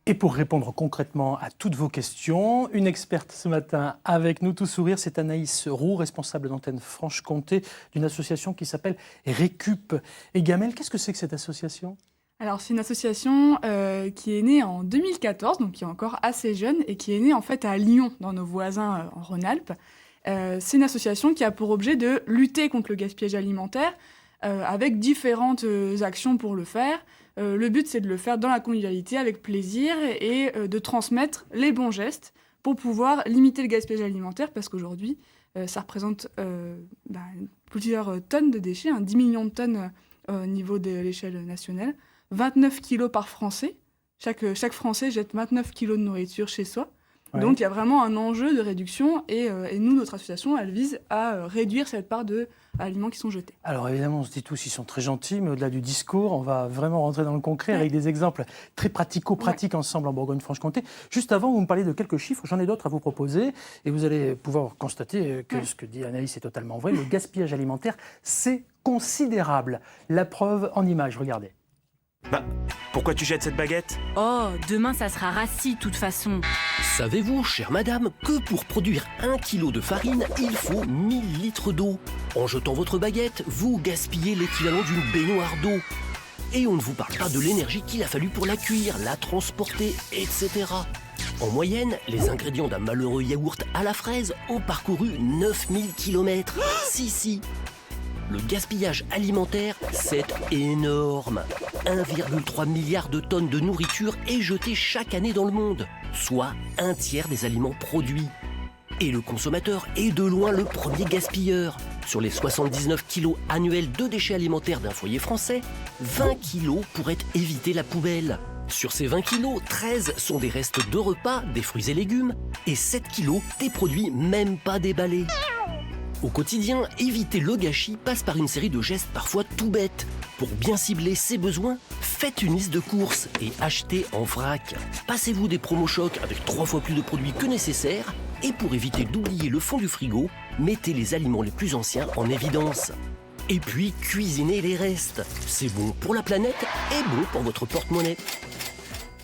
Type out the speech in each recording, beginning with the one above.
Et pour répondre concrètement à toutes vos questions, une experte ce matin avec nous, tout sourire, c'est Anaïs Roux, responsable d'antenne Franche-Comté d'une association qui s'appelle Récup et Gamel. Qu'est-ce que c'est que cette association ? Alors c'est une association qui est née en 2014, donc qui est encore assez jeune, et qui est née en fait à Lyon, dans nos voisins en Rhône-Alpes. C'est une association qui a pour objet de lutter contre le gaspillage alimentaire avec différentes actions pour le faire. Le but, c'est de le faire dans la convivialité, avec plaisir, et de transmettre les bons gestes pour pouvoir limiter le gaspillage alimentaire, parce qu'aujourd'hui, ça représente plusieurs tonnes de déchets, 10 millions de tonnes au niveau de l'échelle nationale, 29 kilos par Français. Chaque Français jette 29 kilos de nourriture chez soi. Ouais. Donc il y a vraiment un enjeu de réduction, et nous, notre association, elle vise à réduire cette part d'aliments qui sont jetés. Alors évidemment, on se dit tous, ils sont très gentils, mais au-delà du discours, on va vraiment rentrer dans le concret avec des exemples très pratico-pratiques ensemble en Bourgogne-Franche-Comté. Juste avant, vous me parlez de quelques chiffres, j'en ai d'autres à vous proposer, et vous allez pouvoir constater que ce que dit Anaïs est totalement vrai. Le gaspillage alimentaire, c'est considérable. La preuve en images, regardez. Pourquoi tu jettes cette baguette ? Oh, demain ça sera rassis de toute façon. Savez-vous, chère madame, que pour produire 1 kg de farine, il faut 1000 litres d'eau. En jetant votre baguette, vous gaspillez l'équivalent d'une baignoire d'eau. Et on ne vous parle pas de l'énergie qu'il a fallu pour la cuire, la transporter, etc. En moyenne, les ingrédients d'un malheureux yaourt à la fraise ont parcouru 9000 km. Si. Le gaspillage alimentaire, c'est énorme. 1,3 milliard de tonnes de nourriture est jetée chaque année dans le monde, soit un tiers des aliments produits. Et le consommateur est de loin le premier gaspilleur. Sur les 79 kilos annuels de déchets alimentaires d'un foyer français, 20 kilos pourraient éviter la poubelle. Sur ces 20 kilos, 13 sont des restes de repas, des fruits et légumes, et 7 kilos des produits même pas déballés. Au quotidien, éviter le gâchis passe par une série de gestes parfois tout bêtes. Pour bien cibler ses besoins, faites une liste de courses et achetez en vrac. Passez-vous des promos chocs avec 3 fois plus de produits que nécessaire. Et pour éviter d'oublier le fond du frigo, mettez les aliments les plus anciens en évidence. Et puis, cuisinez les restes. C'est bon pour la planète et bon pour votre porte-monnaie.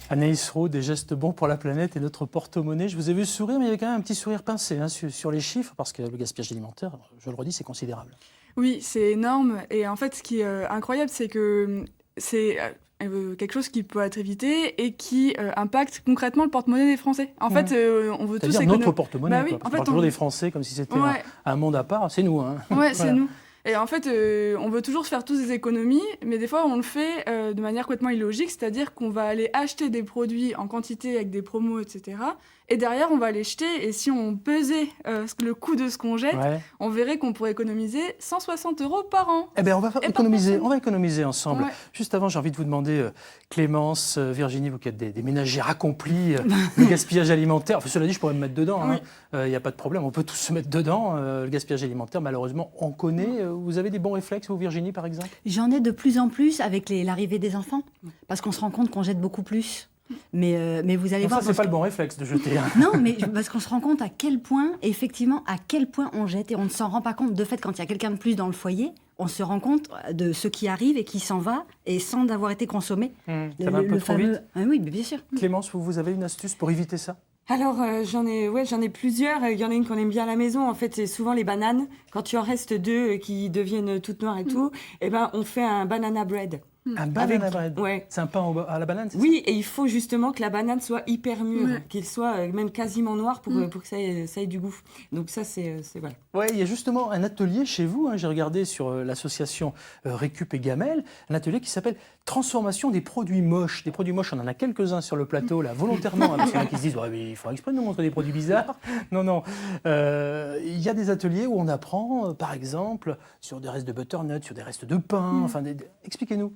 Anaïs Roux, des gestes bons pour la planète et notre porte-monnaie. Je vous ai vu sourire, mais il y avait quand même un petit sourire pincé sur les chiffres, parce que le gaspillage alimentaire, je le redis, c'est considérable. Oui, c'est énorme. Et en fait, ce qui est incroyable, c'est que c'est quelque chose qui peut être évité et qui impacte concrètement le porte-monnaie des Français. En fait, on veut tous... C'est-à-dire notre porte-monnaie, oui, on parle toujours des Français comme si c'était un monde à part. C'est nous. Hein. Ouais, c'est nous. Et en fait, on veut toujours se faire tous des économies, mais des fois, on le fait de manière complètement illogique, c'est-à-dire qu'on va aller acheter des produits en quantité avec des promos, etc. Et derrière, on va les jeter. Et si on pesait le coût de ce qu'on jette, on verrait qu'on pourrait économiser 160 € par an. Eh bien, on va économiser ensemble. Ouais. Juste avant, j'ai envie de vous demander, Clémence, Virginie, vous qui êtes des ménagères accomplies, le gaspillage alimentaire, enfin, cela dit, je pourrais me mettre dedans, il n'y a pas de problème, on peut tous se mettre dedans. Le gaspillage alimentaire, malheureusement, on connaît. Vous avez des bons réflexes, vous, Virginie, par exemple ? J'en ai de plus en plus avec l'arrivée des enfants, parce qu'on se rend compte qu'on jette beaucoup plus. Mais vous allez voir... Ça, c'est pas le bon réflexe de jeter. Non, mais parce qu'on se rend compte à quel point on jette, et on ne s'en rend pas compte. De fait, quand il y a quelqu'un de plus dans le foyer, on se rend compte de ce qui arrive et qui s'en va, et sans avoir été consommé. Ça va un peu trop vite. Oui, mais bien sûr. Clémence, vous avez une astuce pour éviter ça ? Alors, j'en ai plusieurs. Il y en a une qu'on aime bien à la maison. En fait, c'est souvent les bananes. Quand il en reste 2 qui deviennent toutes noires et tout, on fait un banana bread. Un banana bread. Ouais. C'est un pain à la banane, c'est ça ? Oui, et il faut justement que la banane soit hyper mûre, qu'il soit même quasiment noir pour que ça ait du goût. Donc ça, c'est voilà. Ouais, il y a justement un atelier chez vous, j'ai regardé sur l'association Récup et Gamel, un atelier qui s'appelle Transformation des produits moches. Des produits moches, on en a quelques-uns sur le plateau, là, volontairement, parce qu'il y en a qui se disent mais il faudra exprès de nous montrer des produits bizarres. Non. Il y a des ateliers où on apprend, par exemple, sur des restes de butternut, sur des restes de pain, expliquez-nous.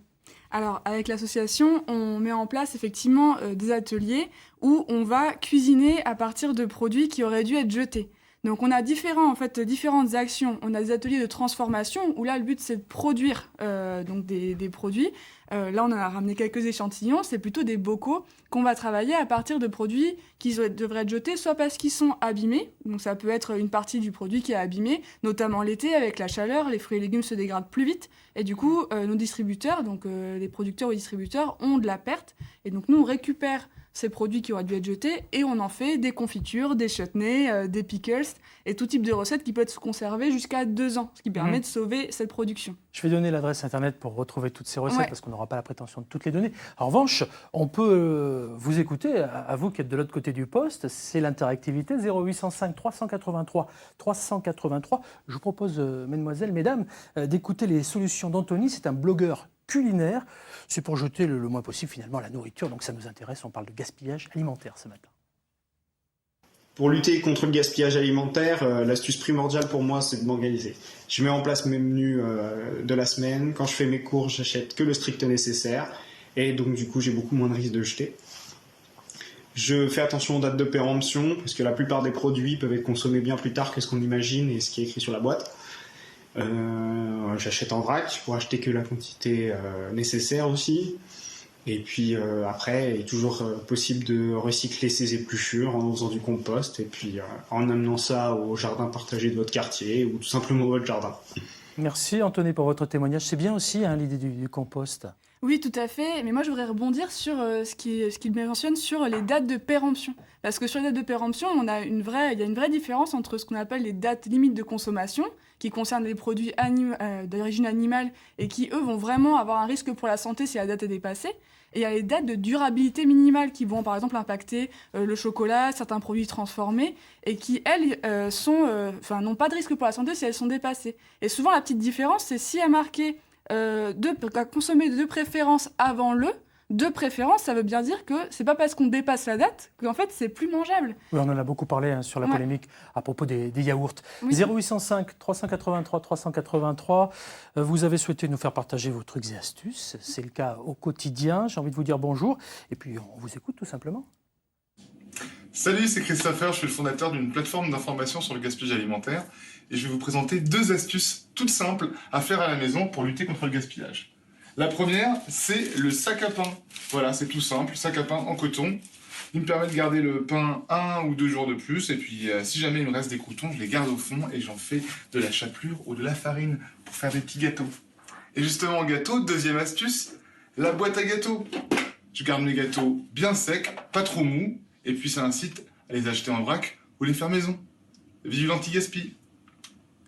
Alors, avec l'association, on met en place effectivement des ateliers où on va cuisiner à partir de produits qui auraient dû être jetés. Donc, on a différentes actions. On a des ateliers de transformation où là, le but, c'est de produire des produits. Là, on en a ramené quelques échantillons. C'est plutôt des bocaux qu'on va travailler à partir de produits qui devraient être jetés, soit parce qu'ils sont abîmés. Donc, ça peut être une partie du produit qui est abîmé, notamment l'été, avec la chaleur. Les fruits et légumes se dégradent plus vite. Et du coup, nos distributeurs, donc les producteurs ou distributeurs, ont de la perte. Et donc, nous, on récupère ces produits qui auraient dû être jetés et on en fait des confitures, des chutneys, des pickles et tout type de recettes qui peuvent se conserver jusqu'à 2 ans, ce qui permet de sauver cette production. Je vais donner l'adresse internet pour retrouver toutes ces recettes Ouais. parce qu'on n'aura pas la prétention de toutes les donner. En revanche, on peut vous écouter, à vous qui êtes de l'autre côté du poste, c'est l'interactivité 0805 383 383. Je vous propose, mesdemoiselles, mesdames, d'écouter les solutions d'Anthony. C'est un blogueur culinaire. C'est pour jeter le moins possible finalement la nourriture, donc ça nous intéresse. On parle de gaspillage alimentaire ce matin. Pour lutter contre le gaspillage alimentaire, l'astuce primordiale pour moi, c'est de m'organiser. Je mets en place mes menus de la semaine. Quand je fais mes courses, j'achète que le strict nécessaire. Et donc, du coup, j'ai beaucoup moins de risques de jeter. Je fais attention aux dates de péremption, parce que la plupart des produits peuvent être consommés bien plus tard que ce qu'on imagine et ce qui est écrit sur la boîte. J'achète en vrac pour acheter que la quantité nécessaire aussi. Et puis après, il est toujours possible de recycler ses épluchures en faisant du compost et puis en amenant ça au jardin partagé de votre quartier ou tout simplement votre jardin. Merci Anthony pour votre témoignage. C'est bien aussi l'idée du compost. Oui, tout à fait. Mais moi, je voudrais rebondir sur ce qu'il mentionne sur les dates de péremption. Parce que sur les dates de péremption, il y a une vraie différence entre ce qu'on appelle les dates limites de consommation, qui concernent les produits d'origine animale et qui, eux, vont vraiment avoir un risque pour la santé si la date est dépassée. Et il y a les dates de durabilité minimale qui vont, par exemple, impacter le chocolat, certains produits transformés, et qui, elles, n'ont pas de risque pour la santé si elles sont dépassées. Et souvent, la petite différence, c'est si il y a marqué à consommer de préférence avant le, de préférence, ça veut bien dire que c'est pas parce qu'on dépasse la date qu'en fait c'est plus mangeable. Oui, on en a beaucoup parlé sur la polémique à propos des yaourts. Oui. 0805 383 383. Vous avez souhaité nous faire partager vos trucs et astuces. C'est le cas au quotidien. J'ai envie de vous dire bonjour. Et puis on vous écoute tout simplement. Salut, c'est Christopher, je suis le fondateur d'une plateforme d'information sur le gaspillage alimentaire et je vais vous présenter 2 astuces toutes simples à faire à la maison pour lutter contre le gaspillage. La première, c'est le sac à pain. Voilà, c'est tout simple, sac à pain en coton. Il me permet de garder le pain 1 ou 2 jours de plus et puis si jamais il me reste des croûtons, je les garde au fond et j'en fais de la chapelure ou de la farine pour faire des petits gâteaux. Et justement, gâteau, deuxième astuce, la boîte à gâteaux. Je garde mes gâteaux bien secs, pas trop mous. Et puis ça incite à les acheter en vrac ou les faire maison. Vive l'anti-gaspi.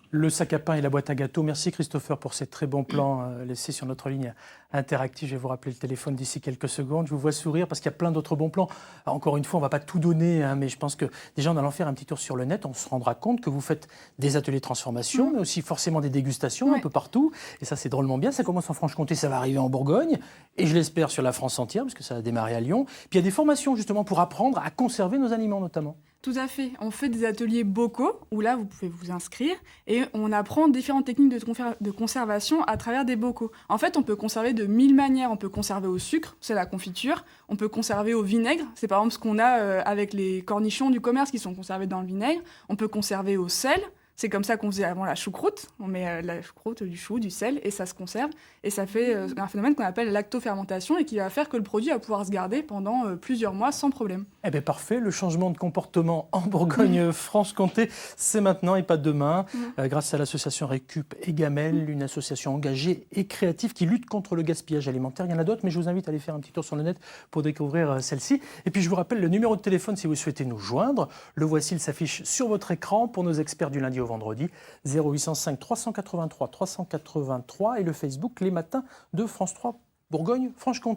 Le sac à pain et la boîte à gâteaux. Merci Christopher pour ces très bons plans laissés sur notre ligne interactive. Je vais vous rappeler le téléphone d'ici quelques secondes. Je vous vois sourire parce qu'il y a plein d'autres bons plans. Encore une fois, on ne va pas tout donner, mais je pense que déjà en allant faire un petit tour sur le net, on se rendra compte que vous faites des ateliers de transformation, mais aussi forcément des dégustations un peu partout. Et ça, c'est drôlement bien. Ça commence en Franche-Comté, ça va arriver en Bourgogne. Et je l'espère sur la France entière, parce que ça a démarré à Lyon. Puis il y a des formations justement pour apprendre à conserver nos aliments notamment. Tout à fait. On fait des ateliers bocaux où là, vous pouvez vous inscrire et on apprend différentes techniques de conservation à travers des bocaux. En fait, on peut conserver de 1000 manières. On peut conserver au sucre, c'est la confiture. On peut conserver au vinaigre, c'est par exemple ce qu'on a avec les cornichons du commerce qui sont conservés dans le vinaigre. On peut conserver au sel. C'est comme ça qu'on faisait avant la choucroute. On met la choucroute, du chou, du sel, et ça se conserve. Et ça fait un phénomène qu'on appelle lactofermentation et qui va faire que le produit va pouvoir se garder pendant plusieurs mois sans problème. Eh bien parfait, le changement de comportement en Bourgogne-Franche-Comté, c'est maintenant et pas demain. Grâce à l'association Récup et Gamel, une association engagée et créative qui lutte contre le gaspillage alimentaire. Il y en a d'autres, mais je vous invite à aller faire un petit tour sur le net pour découvrir celle-ci. Et puis je vous rappelle le numéro de téléphone si vous souhaitez nous joindre. Le voici, il s'affiche sur votre écran pour nos experts du lundi au vendredi. 0805 383 383 et le Facebook Les Matins de France 3 Bourgogne-Franche-Comté.